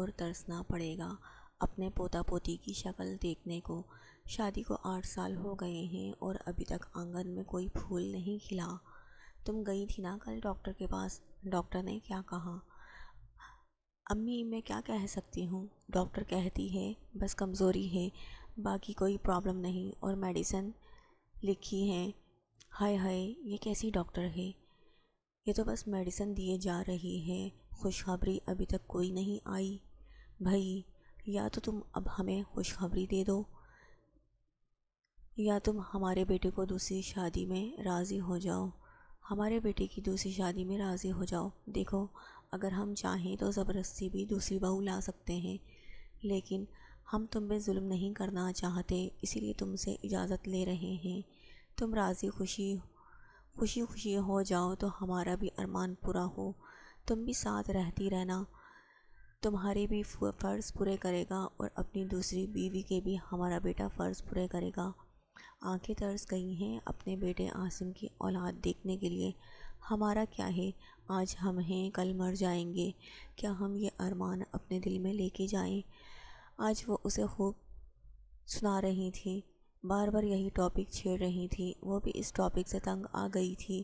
اور ترسنا پڑے گا اپنے پوتا پوتی کی شکل دیکھنے کو۔ شادی کو 8 سال ہو گئے ہیں اور ابھی تک آنگن میں کوئی پھول نہیں کھلا۔ تم گئی تھی نا کل ڈاکٹر کے پاس، ڈاکٹر نے کیا کہا؟ امی میں کیا کہہ سکتی ہوں، ڈاکٹر کہتی ہے بس کمزوری ہے، باقی کوئی پرابلم نہیں، اور میڈیسن لکھی ہیں۔ ہائے ہائے، یہ کیسی ڈاکٹر ہے؟ یہ تو بس میڈیسن دیے جا رہی ہے، خوشخبری ابھی تک کوئی نہیں آئی۔ بھائی، یا تو تم اب ہمیں خوشخبری دے دو یا تم ہمارے بیٹے کو دوسری شادی میں راضی ہو جاؤ، ہمارے بیٹے کی دوسری شادی میں راضی ہو جاؤ۔ دیکھو، اگر ہم چاہیں تو زبردستی بھی دوسری بہو لا سکتے ہیں، لیکن ہم تم پہ ظلم نہیں کرنا چاہتے، اسی لیے تم سے اجازت لے رہے ہیں۔ تم راضی خوشی خوشی ہو جاؤ تو ہمارا بھی ارمان پورا ہو، تم بھی ساتھ رہتی رہنا، تمہارے بھی فرض پورے کرے گا اور اپنی دوسری بیوی کے بھی ہمارا بیٹا فرض پورے کرے گا۔ آنکھیں ترس گئی ہیں اپنے بیٹے عاصم کی اولاد دیکھنے کے لیے۔ ہمارا کیا ہے، آج ہم ہیں کل مر جائیں گے، کیا ہم یہ ارمان اپنے دل میں لے کے جائیں؟ آج وہ اسے خوب سنا رہی تھی، بار بار یہی ٹاپک چھیڑ رہی تھی، وہ بھی اس ٹاپک سے تنگ آ گئی تھی۔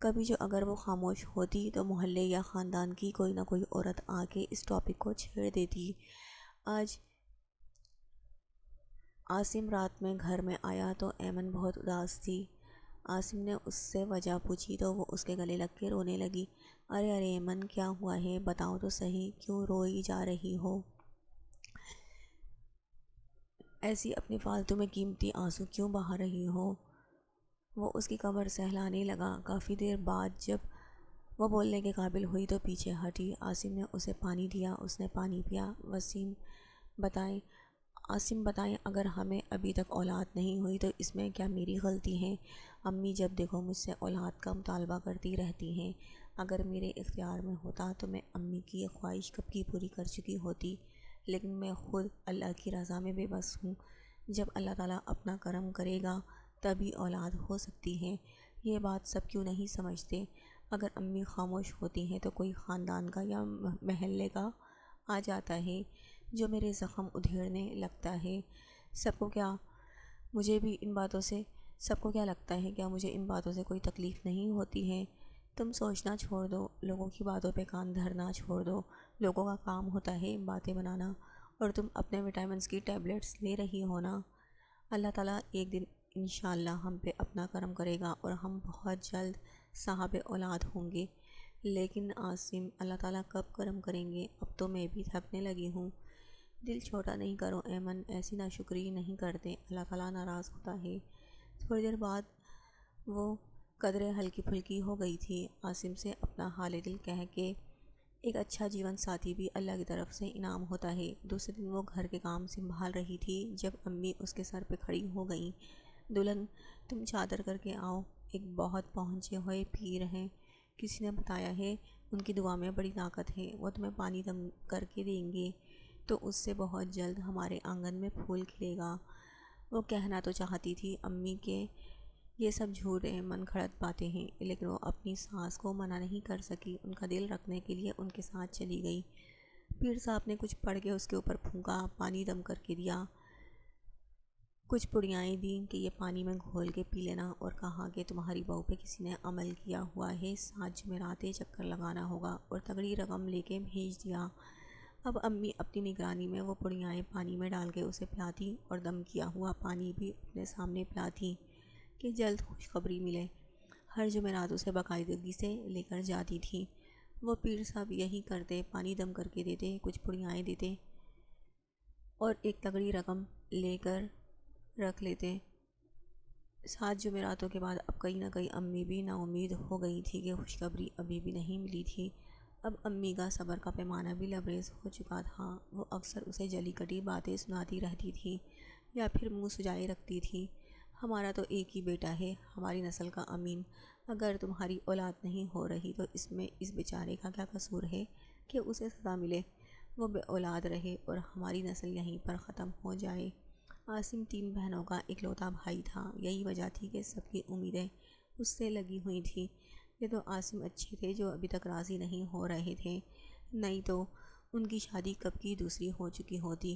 کبھی جو اگر وہ خاموش ہوتی تو محلے یا خاندان کی کوئی نہ کوئی عورت آ کے اس ٹاپک کو چھیڑ دیتی۔ آج عاصم رات میں گھر میں آیا تو ایمن بہت اداس تھی۔ عاصم نے اس سے وجہ پوچھی تو وہ اس کے گلے لگ کے رونے لگی۔ ارے ارے ایمن، کیا ہوا ہے، بتاؤ تو صحیح، کیوں روئی جا رہی ہو؟ ایسی اپنی فالتو میں قیمتی آنسو کیوں بہا رہی ہو؟ وہ اس کی کمر سہلانے لگا۔ کافی دیر بعد جب وہ بولنے کے قابل ہوئی تو پیچھے ہٹی۔ عاصم نے اسے پانی دیا، اس نے پانی پیا۔ عاصم بتائیں، اگر ہمیں ابھی تک اولاد نہیں ہوئی تو اس میں کیا میری غلطی ہے؟ امی جب دیکھو مجھ سے اولاد کا مطالبہ کرتی رہتی ہیں، اگر میرے اختیار میں ہوتا تو میں امی کی یہ خواہش کب کی پوری کر چکی ہوتی، لیکن میں خود اللہ کی رضا میں بے بس ہوں۔ جب اللہ تعالیٰ اپنا کرم کرے گا تبھی اولاد ہو سکتی ہے۔ یہ بات سب کیوں نہیں سمجھتے؟ اگر امی خاموش ہوتی ہیں تو کوئی خاندان کا یا محلے کا آ جاتا ہے جو میرے زخم ادھیڑنے لگتا ہے۔ سب کو کیا لگتا ہے، کیا مجھے ان باتوں سے کوئی تکلیف نہیں ہوتی ہے؟ تم سوچنا چھوڑ دو، لوگوں کی باتوں پہ کان دھرنا چھوڑ دو۔ لوگوں کا کام ہوتا ہے باتیں بنانا، اور تم اپنے وٹامنس کی ٹیبلٹس لے رہی ہو نا۔ اللہ تعالیٰ ایک دن انشاءاللہ ہم پہ اپنا کرم کرے گا اور ہم بہت جلد صاحب اولاد ہوں گے۔ لیکن عاصم، اللہ تعالیٰ کب کرم کریں گے؟ اب تو میں بھی تھکنے لگی ہوں۔ دل چھوٹا نہیں کرو ایمن، ایسی ناشکری نہیں کرتے، اللہ تعالیٰ ناراض ہوتا ہے۔ تھوڑی دیر بعد وہ قدرے ہلکی پھلکی ہو گئی تھی۔ عاصم سے اپنا حال دل کہہ کے، ایک اچھا جیون ساتھی بھی اللہ کی طرف سے انعام ہوتا ہے۔ دوسرے دن وہ گھر کے کام سنبھال رہی تھی جب امی اس کے سر پہ کھڑی ہو گئیں۔ دلہن، تم چادر کر کے آؤ، ایک بہت پہنچے ہوئے پیر ہیں، کسی نے بتایا ہے ان کی دعا میں بڑی طاقت ہے، وہ تمہیں پانی دم کر کے دیں گے تو اس سے بہت جلد ہمارے آنگن میں پھول کھلے گا۔ وہ کہنا تو چاہتی تھی امی کے یہ سب جھوٹ من گھڑت باتیں ہیں، لیکن وہ اپنی ساس کو منع نہیں کر سکی، ان کا دل رکھنے کے لیے ان کے ساتھ چلی گئی۔ پیر صاحب نے کچھ پڑھ کے اس کے اوپر پھونکا، پانی دم کر کے دیا، کچھ پڑیائیں دیں کہ یہ پانی میں گھول کے پی لینا، اور کہا کہ تمہاری بہو پہ کسی نے عمل کیا ہوا ہے، 7 جمعراتیں چکر لگانا ہوگا، اور تگڑی رقم لے کے بھیج دیا۔ اب امی اپنی نگرانی میں وہ پڑیائیں پانی میں ڈال کے اسے پلاتی اور دم کیا ہوا پانی بھی اپنے سامنے پلاتی کہ جلد خوشخبری ملے۔ ہر جمعرات اسے باقاعدگی سے لے کر جاتی تھی۔ وہ پیر صاحب یہی کرتے، پانی دم کر کے دیتے، کچھ پڑیائیں دیتے اور ایک تگڑی رقم لے کر رکھ لیتے۔ 7 جمعراتوں کے بعد اب کہیں نہ کہیں امی بھی نا امید ہو گئی تھی کہ خوشخبری ابھی بھی نہیں ملی تھی۔ اب امی کا صبر کا پیمانہ بھی لبریز ہو چکا تھا۔ وہ اکثر اسے جلی کٹی باتیں سناتی رہتی تھی یا پھر منہ سجائے رکھتی تھی۔ ہمارا تو ایک ہی بیٹا ہے، ہماری نسل کا امین، اگر تمہاری اولاد نہیں ہو رہی تو اس میں اس بیچارے کا کیا قصور ہے کہ اسے سزا ملے، وہ بے اولاد رہے اور ہماری نسل یہیں پر ختم ہو جائے۔ عاصم 3 بہنوں کا اکلوتا بھائی تھا، یہی وجہ تھی کہ سب کی امیدیں اس سے لگی ہوئی تھیں۔ یہ تو عاصم اچھے تھے جو ابھی تک راضی نہیں ہو رہے تھے، نہیں تو ان کی شادی کب کی دوسری ہو چکی ہوتی۔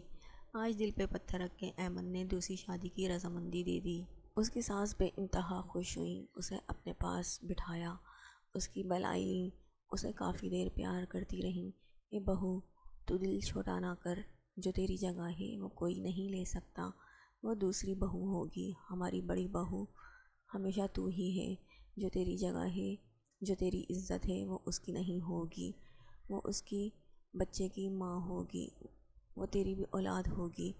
آج دل پہ پتھر رکھ کے ایمن نے دوسری شادی کی رضامندی دے دی۔ اس کی ساس بے انتہا خوش ہوئی، اسے اپنے پاس بٹھایا، اس کی بلائی لیں، اسے کافی دیر پیار کرتی رہیں۔ اے بہو، تو دل چھوٹا نہ کر، جو تیری جگہ ہے وہ کوئی نہیں لے سکتا، وہ دوسری بہو ہوگی، ہماری بڑی بہو، ہمیشہ تو ہی ہے، جو تیری جگہ ہے، جو تیری عزت ہے وہ اس کی نہیں ہوگی، وہ اس کی بچے کی ماں ہوگی، وہ تیری بھی اولاد ہوگی،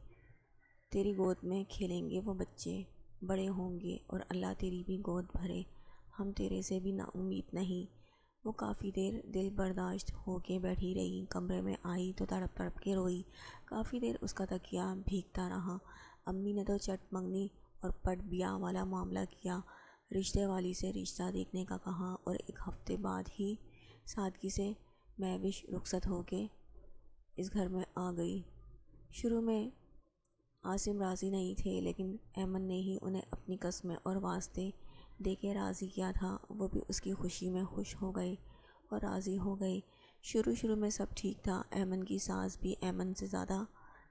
تیری گود میں کھیلیں گے وہ بچے، بڑے ہوں گے اور اللہ تیری بھی گود بھرے، ہم تیرے سے بھی نا امید نہیں۔ وہ کافی دیر دل برداشت ہو کے بیٹھی رہی، کمرے میں آئی تو تڑپ تڑپ کے روئی، کافی دیر اس کا تکیہ بھیگتا رہا۔ امی نے تو چٹ منگنی اور پٹ بیاہ والا معاملہ کیا، رشتے والی سے رشتہ دیکھنے کا کہا، اور ایک ہفتے بعد ہی سادگی سے مہوش رخصت ہو کے اس گھر میں آ گئی۔ شروع میں عاصم راضی نہیں تھے، لیکن ایمن نے ہی انہیں اپنی قسمیں اور واسطے دے کے راضی کیا تھا، وہ بھی اس کی خوشی میں خوش ہو گئے اور راضی ہو گئے۔ شروع میں سب ٹھیک تھا، ایمن کی ساس بھی ایمن سے زیادہ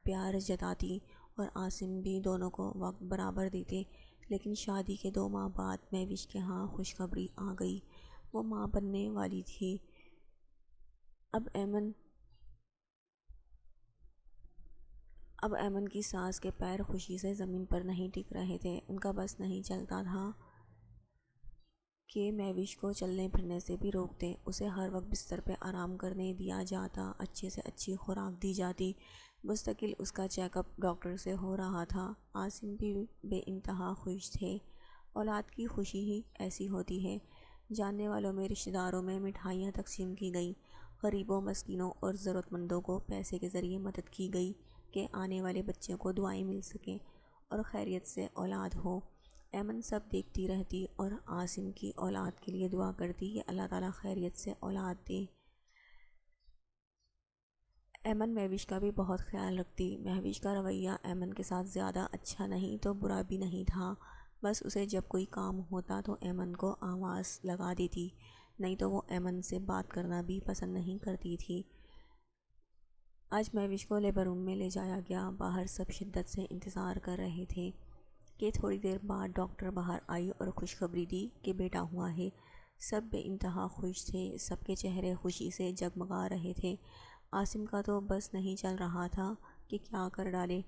پیار جتاتی اور عاصم بھی، دونوں کو وقت برابر دیتے، لیکن شادی کے 2 ماہ بعد مہوش کے ہاں خوشخبری آ گئی، وہ ماں بننے والی تھی۔ اب ایمن کی ساس کے پیر خوشی سے زمین پر نہیں ٹک رہے تھے، ان کا بس نہیں چلتا تھا کہ مہوش کو چلنے پھرنے سے بھی روک دیں، اسے ہر وقت بستر پہ آرام کرنے دیا جاتا، اچھے سے اچھی خوراک دی جاتی، مستقل اس کا چیک اپ ڈاکٹر سے ہو رہا تھا۔ عاصم بھی بے انتہا خوش تھے، اولاد کی خوشی ہی ایسی ہوتی ہے۔ جاننے والوں میں، رشتہ داروں میں مٹھائیاں تقسیم کی گئیں، غریبوں، مسکینوں اور ضرورت مندوں کو پیسے کے ذریعے مدد کی گئی کہ آنے والے بچے کو دعائیں مل سکیں اور خیریت سے اولاد ہو۔ ایمن سب دیکھتی رہتی اور عاصم کی اولاد کے لیے دعا کرتی کہ اللہ تعالیٰ خیریت سے اولاد دے۔ ایمن مہوش کا بھی بہت خیال رکھتی، مہوش کا رویہ ایمن کے ساتھ زیادہ اچھا نہیں تو برا بھی نہیں تھا، بس اسے جب کوئی کام ہوتا تو ایمن کو آواز لگا دیتی، نہیں تو وہ ایمن سے بات کرنا بھی پسند نہیں کرتی تھی۔ آج مہوش کو لیبر روم میں لے جایا گیا، باہر سب شدت سے انتظار کر رہے تھے کہ تھوڑی دیر بعد ڈاکٹر باہر آئی اور خوشخبری دی کہ بیٹا ہوا ہے۔ سب بے انتہا خوش تھے، سب کے چہرے خوشی سے جگمگا رہے تھے۔ عاصم کا تو بس نہیں چل رہا تھا کہ کیا کر ڈالے۔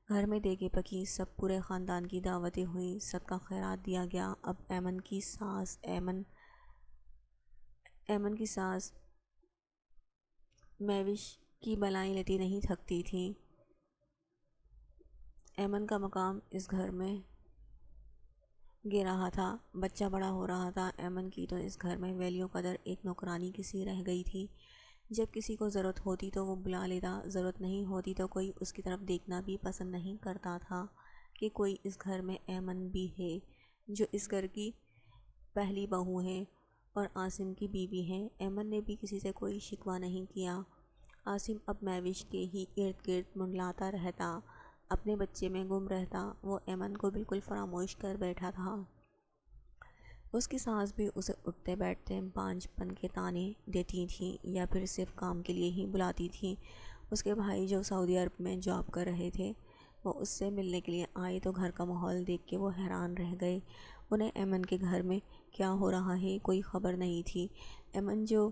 گھر میں دیگیں پکی، سب پورے خاندان کی دعوتیں ہوئیں، سب کا خیرات دیا گیا۔ اب ایمن کی ساس مہوش کی بلائیں لیتی نہیں تھکتی تھی۔ ایمن کا مقام اس گھر میں گر رہا تھا، بچہ بڑا ہو رہا تھا، ایمن کی تو اس گھر میں ویلیو قدر ایک نوکرانی کسی رہ گئی تھی۔ جب کسی کو ضرورت ہوتی تو وہ بلا لیتا، ضرورت نہیں ہوتی تو کوئی اس کی طرف دیکھنا بھی پسند نہیں کرتا تھا کہ کوئی اس گھر میں ایمن بھی ہے، جو اس گھر کی پہلی بہو ہے اور عاصم کی بیوی ہے۔ ایمن نے بھی کسی سے کوئی شکوہ نہیں کیا۔ عاصم اب مہوش کے ہی ارد گرد منڈلاتا رہتا، اپنے بچے میں گم رہتا، وہ ایمن کو بالکل فراموش کر بیٹھا تھا۔ اس کی ساس بھی اسے اٹھتے بیٹھتے بانجھ پن کے طعنے دیتی تھیں یا پھر صرف کام کے لیے ہی بلاتی تھیں۔ اس کے بھائی جو سعودی عرب میں جاب کر رہے تھے، وہ اس سے ملنے کے لیے آئے تو گھر کا ماحول دیکھ کے وہ حیران رہ گئے۔ انہیں ایمن کے گھر میں کیا ہو رہا ہے کوئی خبر نہیں تھی۔ ایمن جو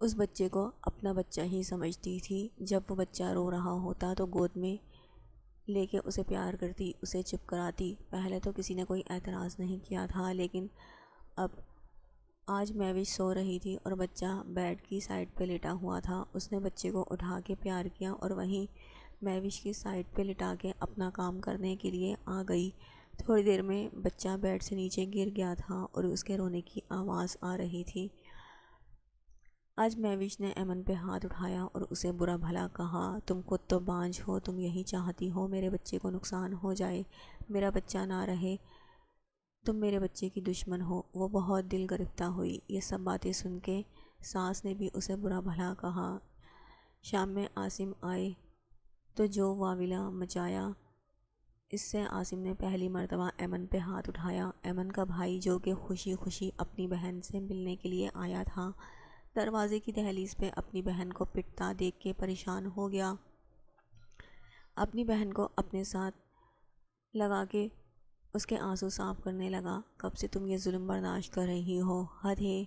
اس بچے کو اپنا بچہ ہی سمجھتی تھی، جب وہ بچہ رو رہا ہوتا تو گود میں لے کے اسے پیار کرتی، اسے چپ کراتی۔ پہلے تو کسی نے کوئی اعتراض نہیں کیا تھا، لیکن آج مہوش سو رہی تھی اور بچہ بیڈ کی سائڈ پہ لیٹا ہوا تھا۔ اس نے بچے کو اٹھا کے پیار کیا اور وہیں مہوش کی سائڈ پہ لٹا کے اپنا کام کرنے کے لیے آ گئی۔ تھوڑی دیر میں بچہ بیڈ سے نیچے گر گیا تھا اور اس کے رونے کی آواز آ رہی تھی۔ آج مہوش نے ایمن پہ ہاتھ اٹھایا اور اسے برا بھلا کہا، تم خود تو بانجھ ہو، تم یہی چاہتی ہو میرے بچے کو نقصان ہو جائے، میرا بچہ نہ رہے، تم میرے بچے کی دشمن ہو۔ وہ بہت دل گرفتہ ہوئی، یہ سب باتیں سن کے ساس نے بھی اسے برا بھلا کہا۔ شام میں عاصم آئے تو جو واویلا مچایا، اس سے عاصم نے پہلی مرتبہ ایمن پہ ہاتھ اٹھایا۔ ایمن کا بھائی جو کہ خوشی خوشی اپنی بہن سے ملنے کے لیے آیا تھا، دروازے کی دہلیز پہ اپنی بہن کو پٹتا دیکھ کے پریشان ہو گیا۔ اپنی بہن کو اپنے ساتھ لگا کے اس کے آنسو صاف کرنے لگا۔ کب سے تم یہ ظلم برداشت کر رہی ہو؟ حد ہے،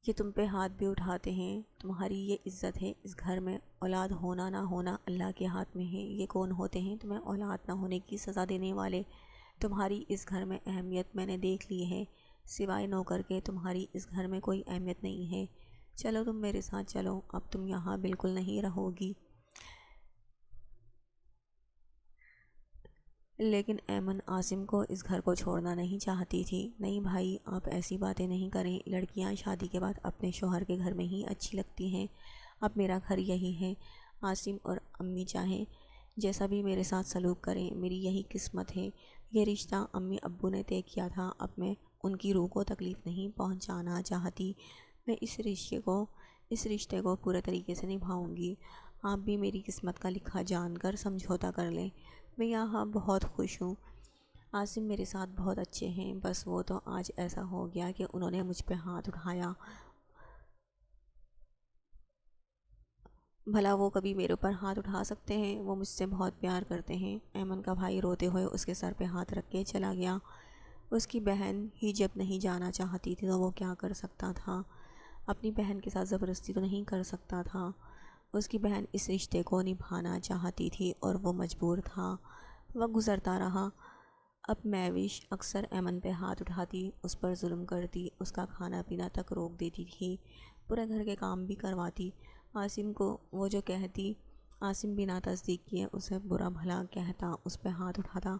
یہ تم پہ ہاتھ بھی اٹھاتے ہیں، تمہاری یہ عزت ہے۔ اس گھر میں اولاد ہونا نہ ہونا اللہ کے ہاتھ میں ہے۔ یہ کون ہوتے ہیں تمہیں اولاد نہ ہونے کی سزا دینے والے؟ تمہاری اس گھر میں اہمیت میں نے دیکھ لی ہے، سوائے نوکر کے تمہاری اس گھر میں کوئی اہمیت نہیں ہے۔ چلو تم میرے ساتھ چلو، اب تم یہاں بالکل نہیں رہو گی۔ لیکن ایمن عاصم کو اس گھر کو چھوڑنا نہیں چاہتی تھی۔ نہیں بھائی، آپ ایسی باتیں نہیں کریں، لڑکیاں شادی کے بعد اپنے شوہر کے گھر میں ہی اچھی لگتی ہیں۔ اب میرا گھر یہی ہے، عاصم اور امی چاہیں جیسا بھی میرے ساتھ سلوک کریں، میری یہی قسمت ہے۔ یہ رشتہ امی ابو نے طے کیا تھا، اب میں ان کی روح کو تکلیف نہیں پہنچانا چاہتی۔ میں اس رشتے کو پورے طریقے سے نبھاؤں گی۔ آپ بھی میری قسمت کا لکھا جان کر سمجھوتا کر لیں۔ میں یہاں بہت خوش ہوں، عاصم میرے ساتھ بہت اچھے ہیں، بس وہ تو آج ایسا ہو گیا کہ انہوں نے مجھ پہ ہاتھ اٹھایا۔ بھلا وہ کبھی میرے اوپر ہاتھ اٹھا سکتے ہیں؟ وہ مجھ سے بہت پیار کرتے ہیں۔ ایمن کا بھائی روتے ہوئے اس کے سر پہ ہاتھ رکھ کے چلا گیا۔ اس کی بہن ہی جب نہیں جانا چاہتی تھی تو وہ کیا کر سکتا تھا؟ اپنی بہن کے ساتھ زبردستی تو نہیں کر سکتا تھا۔ اس کی بہن اس رشتے کو نبھانا چاہتی تھی اور وہ مجبور تھا۔ وقت گزرتا رہا۔ اب مہوش اکثر ایمن پہ ہاتھ اٹھاتی، اس پر ظلم کرتی، اس کا کھانا پینا تک روک دیتی تھی، پورے گھر کے کام بھی کرواتی۔ عاصم کو وہ جو کہتی، عاصم بنا تصدیق کیے اسے برا بھلا کہتا، اس پہ ہاتھ اٹھاتا،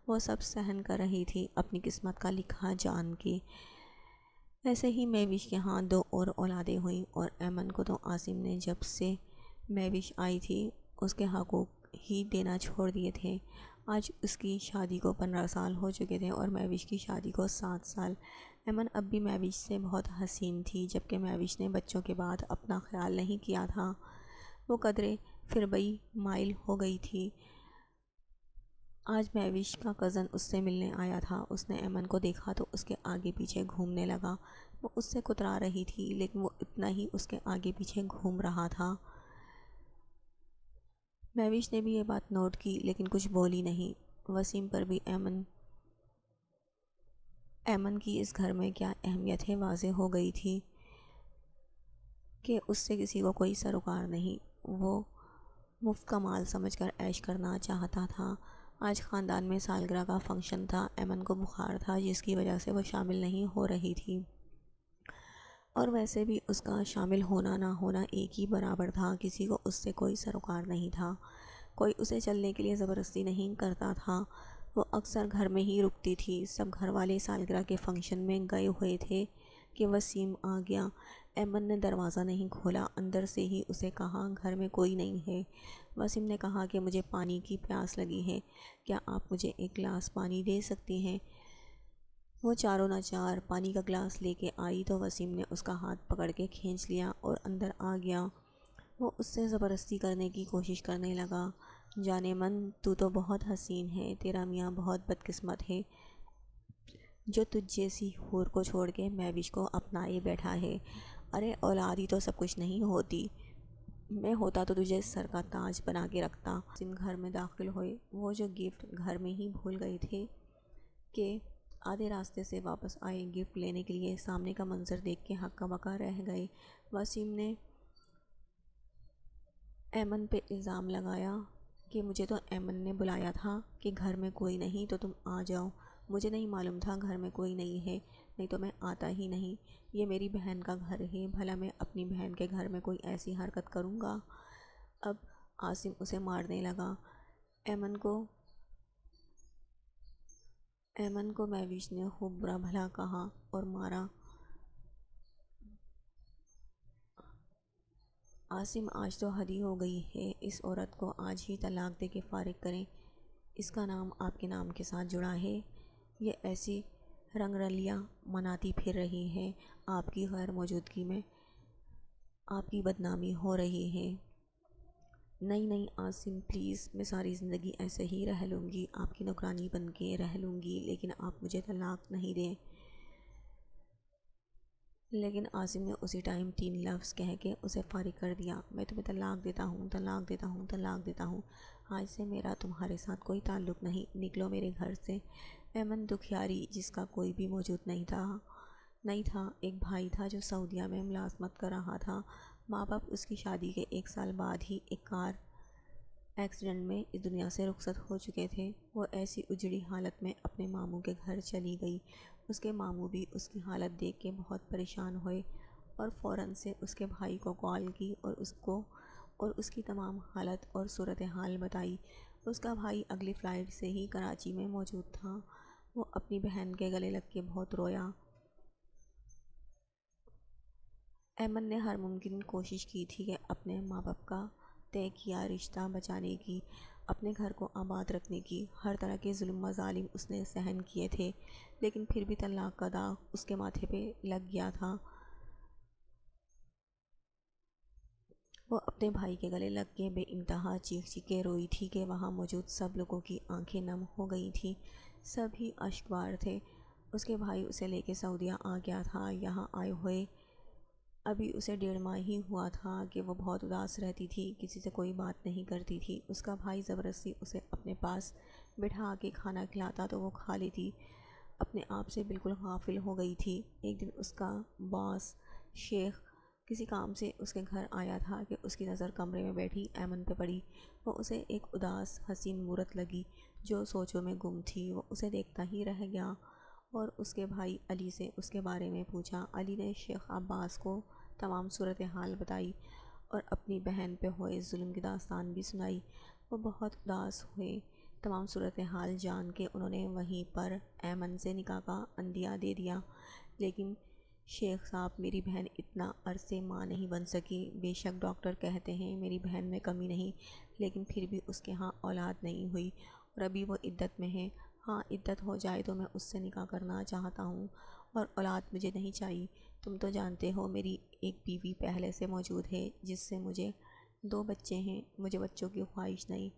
وہ سب سہن کر رہی تھی اپنی قسمت کا لکھا جان کے۔ ایسے ہی مہوش کے ہاں 2 اور اولادیں ہوئیں، اور ایمن کو تو عاصم نے جب سے مہوش آئی تھی اس کے حقوق ہی دینا چھوڑ دیے تھے۔ آج اس کی شادی کو 15 سال ہو چکے تھے اور مہوش کی شادی کو 7 سال۔ ایمن اب بھی مہوش سے بہت حسین تھی، جبکہ مہوش نے بچوں کے بعد اپنا خیال نہیں کیا تھا۔ وہ قدرے فربئی مائل ہو گئی تھی۔ آج مہوش کا کزن اس سے ملنے آیا تھا، اس نے ایمن کو دیکھا تو اس کے آگے پیچھے گھومنے لگا۔ وہ اس سے کترا رہی تھی لیکن وہ اتنا ہی اس کے آگے پیچھے گھوم رہا تھا۔ مہوش نے بھی یہ بات نوٹ کی لیکن کچھ بولی نہیں۔ وسیم پر بھی ایمن کی اس گھر میں کیا اہمیت ہے واضح ہو گئی تھی کہ اس سے کسی کو کوئی سروکار نہیں۔ وہ مفت کا مال سمجھ کر عیش کرنا چاہتا تھا۔ آج خاندان میں سالگرہ کا فنکشن تھا، ایمن کو بخار تھا جس کی وجہ سے وہ شامل نہیں ہو رہی تھی، اور ویسے بھی اس کا شامل ہونا نہ ہونا ایک ہی برابر تھا، کسی کو اس سے کوئی سروکار نہیں تھا، کوئی اسے چلنے کے لیے زبردستی نہیں کرتا تھا۔ وہ اکثر گھر میں ہی رکتی تھی۔ سب گھر والے سالگرہ کے فنکشن میں گئے ہوئے تھے کہ وسیم آ گیا۔ ایمن نے دروازہ نہیں کھولا، اندر سے ہی اسے کہا گھر میں کوئی نہیں ہے۔ وسیم نے کہا کہ مجھے پانی کی پیاس لگی ہے، کیا آپ مجھے ایک گلاس پانی دے سکتی ہیں؟ وہ چاروں ناچار پانی کا گلاس لے کے آئی تو وسیم نے اس کا ہاتھ پکڑ کے کھینچ لیا اور اندر آ گیا۔ وہ اس سے زبردستی کرنے کی کوشش کرنے لگا۔ جانے من تو بہت حسین ہے، تیرا میاں بہت بدقسمت ہے جو تجھ جیسی حور کو چھوڑ کے مہوش کو اپنائے بیٹھا ہے۔ ارے اولاد ہی تو سب کچھ نہیں ہوتی، میں ہوتا تو تجھے سر کا تاج بنا کے رکھتا۔ وسیم گھر میں داخل ہوئے، وہ جو گفٹ گھر میں ہی بھول گئے تھے کہ آدھے راستے سے واپس آئے گفٹ لینے کے لیے، سامنے کا منظر دیکھ کے ہکا بکا رہ گئے۔ وسیم نے ایمن پہ الزام لگایا کہ مجھے تو ایمن نے بلایا تھا کہ گھر میں کوئی نہیں تو تم آ جاؤ، مجھے نہیں معلوم تھا گھر میں کوئی نہیں ہے، نہیں تو میں آتا ہی نہیں، یہ میری بہن کا گھر ہے، بھلا میں اپنی بہن کے گھر میں کوئی ایسی حرکت کروں گا؟ اب عاصم اسے مارنے لگا۔ ایمن کو مہوش نے خوب برا بھلا کہا اور مارا۔ عاصم آج تو حد ہی ہو گئی ہے، اس عورت کو آج ہی طلاق دے کے فارغ کریں، اس کا نام آپ کے نام کے ساتھ جڑا ہے، یہ ایسی رنگ رلیاں مناتی پھر رہی ہے، آپ کی غیر موجودگی میں آپ کی بدنامی ہو رہی ہے۔ نہیں عاصم پلیز، میں ساری زندگی ایسے ہی رہ لوں گی، آپ کی نوکرانی بن کے رہ لوں گی، لیکن آپ مجھے طلاق نہیں دیں۔ لیکن عاصم نے اسی ٹائم 3 لفظ کہہ کے اسے فارغ کر دیا۔ میں تمہیں طلاق دیتا ہوں، طلاق دیتا ہوں، طلاق دیتا ہوں، آج سے میرا تمہارے ساتھ کوئی تعلق نہیں، نکلو میرے گھر سے۔ ایمن دکھیاری، جس کا کوئی بھی موجود نہیں تھا، ایک بھائی تھا جو سعودیہ میں ملازمت کر رہا تھا۔ ماں باپ اس کی شادی کے 1 سال بعد ہی ایک کار ایکسیڈنٹ میں اس دنیا سے رخصت ہو چکے تھے۔ وہ ایسی اجڑی حالت میں اپنے ماموں کے گھر چلی گئی۔ اس کے ماموں بھی اس کی حالت دیکھ کے بہت پریشان ہوئے اور فوراً سے اس کے بھائی کو کال کی اور اس کی تمام حالت اور صورتحال بتائی۔ اس کا بھائی اگلی فلائٹ سے ہی کراچی میں موجود تھا۔ وہ اپنی بہن کے گلے لگ کے بہت رویا۔ ایمن نے ہر ممکن کوشش کی تھی کہ اپنے ماں باپ کا طے کیا رشتہ بچانے کی، اپنے گھر کو آباد رکھنے کی، ہر طرح کے ظلم مظالم اس نے سہن کیے تھے، لیکن پھر بھی طلاق کا داغ اس کے ماتھے پہ لگ گیا تھا۔ وہ اپنے بھائی کے گلے لگ کے بے انتہا چیخ کے روئی تھی کہ وہاں موجود سب لوگوں کی آنکھیں نم ہو گئی تھیں، سب ہی اشکبار تھے۔ اس کے بھائی اسے لے کے سعودیہ آ گیا تھا۔ یہاں آئے ہوئے ابھی اسے 1.5 ماہ ہی ہوا تھا کہ وہ بہت اداس رہتی تھی، کسی سے کوئی بات نہیں کرتی تھی۔ اس کا بھائی زبردستی اسے اپنے پاس بٹھا کے کھانا کھلاتا تو وہ کھا لیتی، اپنے آپ سے بالکل غافل ہو گئی تھی۔ ایک دن اس کا باس شیخ کسی کام سے اس کے گھر آیا تھا کہ اس کی نظر کمرے میں بیٹھی ایمن پہ پڑی۔ وہ اسے ایک اداس حسین مورت لگی جو سوچوں میں گم تھی۔ وہ اسے دیکھتا ہی رہ گیا اور اس کے بھائی علی سے اس کے بارے میں پوچھا۔ علی نے شیخ عباس کو تمام صورتحال بتائی اور اپنی بہن پہ ہوئے ظلم کی داستان بھی سنائی۔ وہ بہت اداس ہوئے۔ تمام صورتحال جان کے انہوں نے وہیں پر ایمن سے نکاح کا عندیہ دے دیا۔ لیکن شیخ صاحب، میری بہن اتنا عرصے ماں نہیں بن سکی۔ بے شک ڈاکٹر کہتے ہیں میری بہن میں کمی نہیں، لیکن پھر بھی اس کے ہاں اولاد نہیں ہوئی اور ابھی وہ عدت میں ہے۔ ہاں، عدت ہو جائے تو میں اس سے نکاح کرنا چاہتا ہوں اور اولاد مجھے نہیں چاہیے۔ تم تو جانتے ہو میری ایک بیوی پہلے سے موجود ہے جس سے مجھے 2 بچے ہیں، مجھے بچوں کی خواہش نہیں۔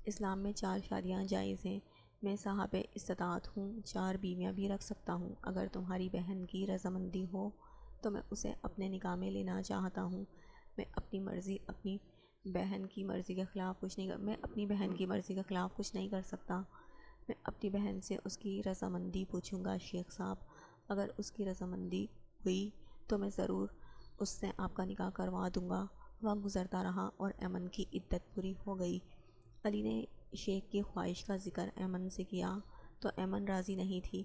اسلام میں 4 شادیاں جائز ہیں۔ میں صاحب استطاعت ہوں، 4 بیویاں بھی رکھ سکتا ہوں۔ اگر تمہاری بہن کی رضامندی ہو تو میں اسے اپنے نکاح میں لینا چاہتا ہوں۔ میں اپنی بہن کی مرضی کے خلاف کچھ نہیں کر سکتا۔ میں اپنی بہن سے اس کی رضامندی پوچھوں گا شیخ صاحب۔ اگر اس کی رضامندی ہوئی تو میں ضرور اس سے آپ کا نکاح کروا دوں گا۔ وقت گزرتا رہا اور ایمن کی عدت پوری ہو گئی۔ علی نے شیخ کی خواہش کا ذکر ایمن سے کیا تو ایمن راضی نہیں تھی،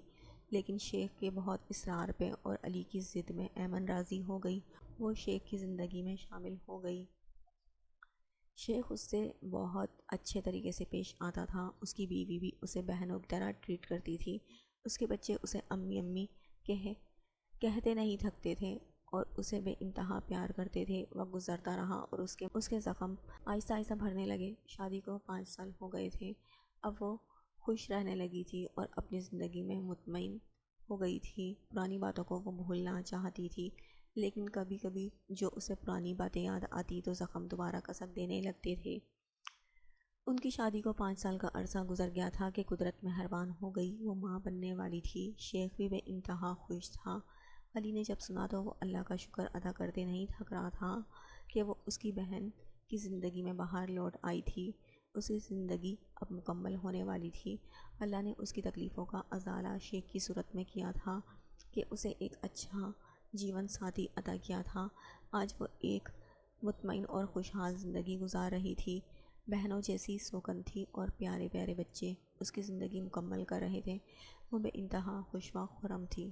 لیکن شیخ کے بہت اصرار پہ اور علی کی ضد میں ایمن راضی ہو گئی۔ وہ شیخ کی زندگی میں شامل ہو گئی۔ شیخ اس سے بہت اچھے طریقے سے پیش آتا تھا۔ اس کی بیوی بھی اسے بہنوں کی طرح ٹریٹ کرتی تھی۔ اس کے بچے اسے امی امی کہتے نہیں تھکتے تھے اور اسے بے انتہا پیار کرتے تھے۔ وقت گزرتا رہا اور اس کے زخم آہستہ آہستہ بھرنے لگے۔ شادی کو 5 سال ہو گئے تھے۔ اب وہ خوش رہنے لگی تھی اور اپنی زندگی میں مطمئن ہو گئی تھی۔ پرانی باتوں کو وہ بھولنا چاہتی تھی، لیکن کبھی کبھی جو اسے پرانی باتیں یاد آتی تو زخم دوبارہ کسک دینے لگتے تھے۔ ان کی شادی کو 5 سال کا عرصہ گزر گیا تھا کہ قدرت مہربان ہو گئی، وہ ماں بننے والی تھی۔ شیخ بھی بے انتہا خوش تھا۔ علی نے جب سنا تو وہ اللہ کا شکر ادا کرتے نہیں تھک رہا تھا کہ وہ اس کی بہن کی زندگی میں باہر لوٹ آئی تھی۔ اس کی زندگی اب مکمل ہونے والی تھی۔ اللہ نے اس کی تکلیفوں کا ازالہ شیخ کی صورت میں کیا تھا کہ اسے ایک اچھا جیون ساتھی عطا کیا تھا۔ آج وہ ایک مطمئن اور خوشحال زندگی گزار رہی تھی۔ بہنوں جیسی سوکن تھی اور پیارے پیارے بچے اس کی زندگی مکمل کر رہے تھے۔ وہ بے انتہا خوش و خرم تھی۔